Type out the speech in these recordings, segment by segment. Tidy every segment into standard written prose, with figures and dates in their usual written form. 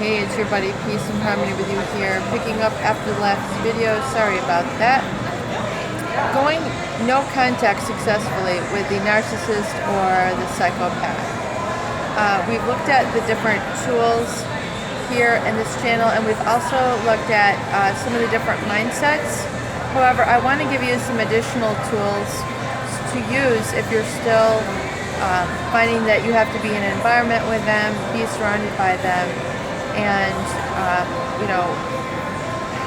Hey, it's your buddy Peace and Harmony with you here, picking up after the last video. Sorry about that. Going no contact successfully with the narcissist or the psychopath. We've looked at the different tools here in this channel, and we've also looked at some of the different mindsets. However, I want to give you some additional tools to use if you're still finding that you have to be in an environment with them, be surrounded by them, and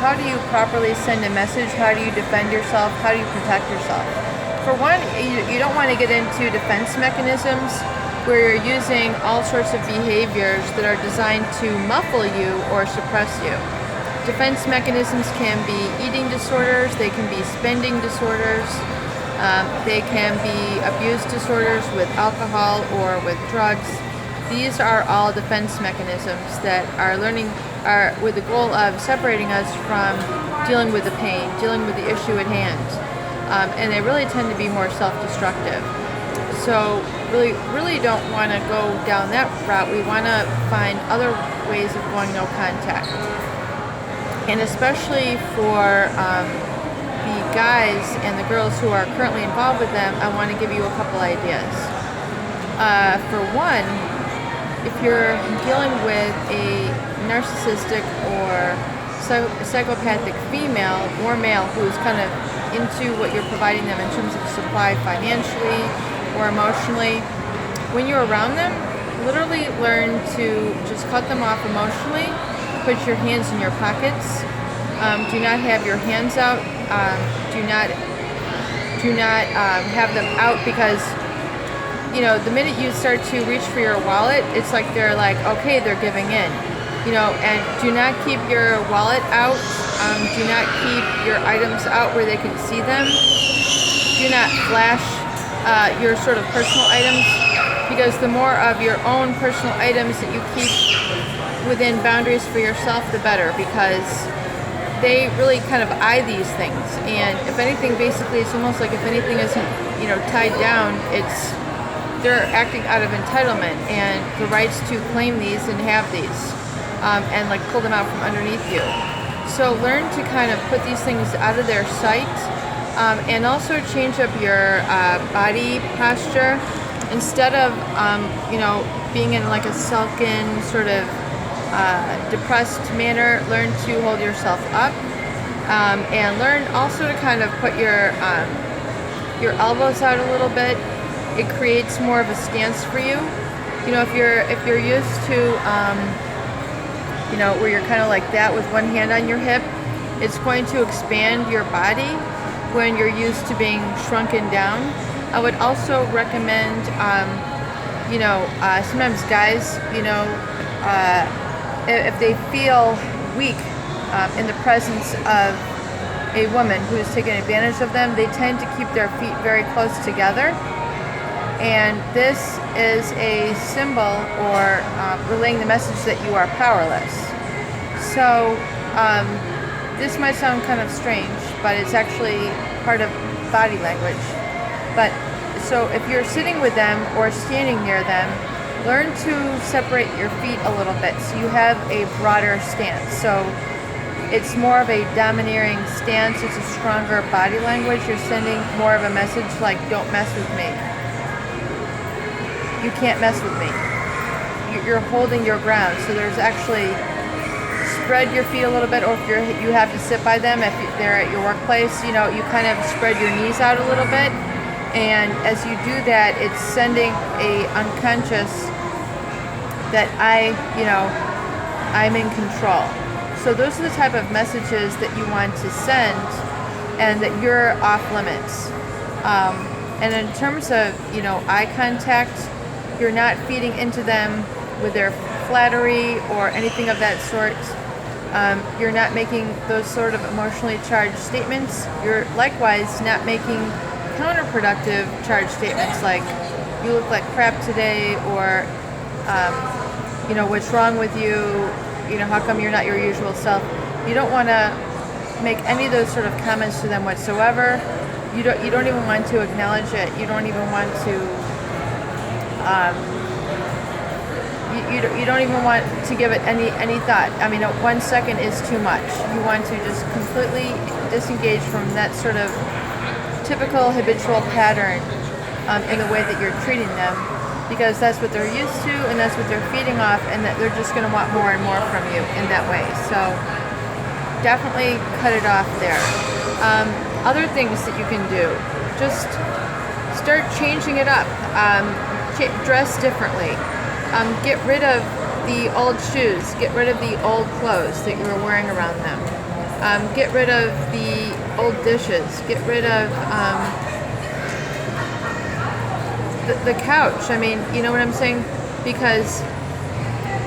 how do you properly send a message? How do you defend yourself? How do you protect yourself? For one, you don't want to get into defense mechanisms where you're using all sorts of behaviors that are designed to muffle you or suppress you. Defense mechanisms can be eating disorders, they can be spending disorders, they can be abuse disorders with alcohol or with drugs. These are all defense mechanisms that are with the goal of separating us from dealing with the pain, dealing with the issue at hand. And they really tend to be more self-destructive. So really don't want to go down that route. We want to find other ways of going no contact. And especially for the guys and the girls who are currently involved with them, I want to give you a couple ideas. For one, if you're dealing with a narcissistic or psychopathic female or male who's kind of into what you're providing them in terms of supply financially or emotionally, when you're around them, literally learn to just cut them off emotionally. Put your hands in your pockets. Do not have your hands out. Do not have them out, because the minute you start to reach for your wallet, it's like they're like, okay, they're giving in. And do not keep your wallet out. Do not keep your items out where they can see them. Do not flash your sort of personal items, because the more of your own personal items that you keep within boundaries for yourself, the better, because they really kind of eye these things. And if anything, basically, it's almost like if anything isn't tied down, they're acting out of entitlement and the rights to claim these and have these, and like pull them out from underneath you. So learn to kind of put these things out of their sight, and also change up your body posture. Instead of being in like a sulken sort of depressed manner, learn to hold yourself up, and learn also to kind of put your elbows out a little bit. It creates more of a stance for you. If you're used to where you're kind of like that with one hand on your hip, it's going to expand your body when you're used to being shrunken down. I would also recommend sometimes guys, if they feel weak in the presence of a woman who is taking advantage of them, they tend to keep their feet very close together. And this is a symbol or relaying the message that you are powerless. So this might sound kind of strange, but it's actually part of body language. But so if you're sitting with them or standing near them, learn to separate your feet a little bit so you have a broader stance. So it's more of a domineering stance. It's a stronger body language. You're sending more of a message like, don't mess with me. You can't mess with me. You're holding your ground. So there's actually, spread your feet a little bit, or if you have to sit by them, if they're at your workplace, you kind of spread your knees out a little bit. And as you do that, it's sending a unconscious that I'm in control. So those are the type of messages that you want to send, and that you're off limits. And in terms of eye contact, you're not feeding into them with their flattery or anything of that sort. You're not making those sort of emotionally charged statements. You're likewise not making counterproductive charged statements like, you look like crap today, or what's wrong with you, how come you're not your usual self. You don't want to make any of those sort of comments to them whatsoever. You don't even want to acknowledge it. You don't even want to you don't even want to give it any thought. I mean, 1 second is too much. You want to just completely disengage from that sort of typical habitual pattern in the way that you're treating them, because that's what they're used to and that's what they're feeding off, and that they're just going to want more and more from you in that way. So definitely cut it off there. Other things that you can do, just start changing it up. Dress differently. Get rid of the old shoes. Get rid of the old clothes that you were wearing around them. Get rid of the old dishes. Get rid of the couch. I mean, you know what I'm saying? Because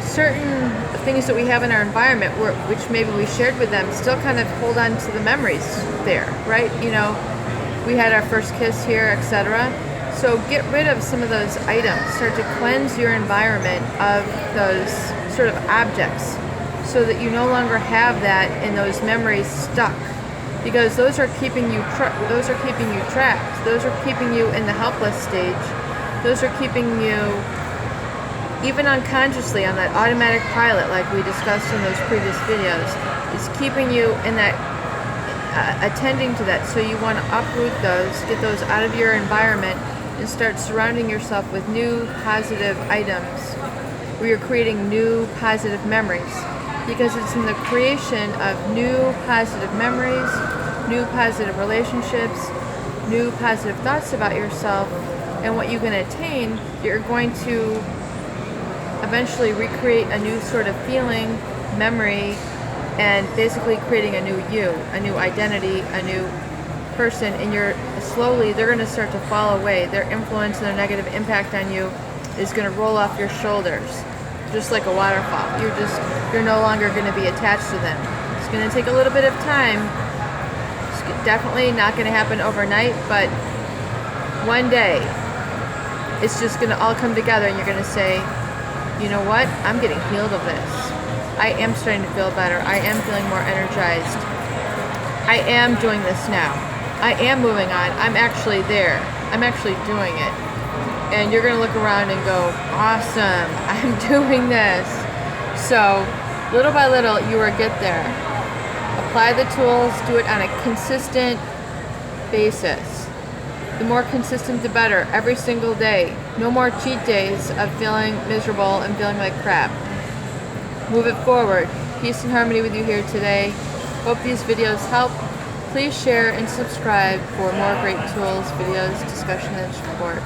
certain things that we have in our environment, which maybe we shared with them, still kind of hold on to the memories there, right? You know, we had our first kiss here, etc. So get rid of some of those items. Start to cleanse your environment of those sort of objects, so that you no longer have that and those memories stuck, because those are keeping you trapped. Those are keeping you in the helpless stage. Those are keeping you even unconsciously on that automatic pilot, like we discussed in those previous videos. Is keeping you in that attending to that. So you want to uproot those, get those out of your environment, and start surrounding yourself with new positive items where you're creating new positive memories, because it's in the creation of new positive memories, new positive relationships, new positive thoughts about yourself, and what you can attain. You're going to eventually recreate a new sort of feeling, memory, and basically creating a new you, a new identity, a new person, and they're going to start to fall away. Their influence and their negative impact on you is going to roll off your shoulders, just like a waterfall. You're no longer going to be attached to them. It's going to take a little bit of time. It's definitely not going to happen overnight, but one day it's just going to all come together, and you're going to say, you know what? I'm getting healed of this. I am starting to feel better. I am feeling more energized. I am doing this now. I am moving on. I'm actually there. I'm actually doing it. And you're going to look around and go, awesome, I'm doing this. So little by little, you will get there. Apply the tools. Do it on a consistent basis. The more consistent, the better. Every single day. No more cheat days of feeling miserable and feeling like crap. Move it forward. Peace and harmony with you here today. Hope these videos help. Please share and subscribe for more great tools, videos, discussion, and support.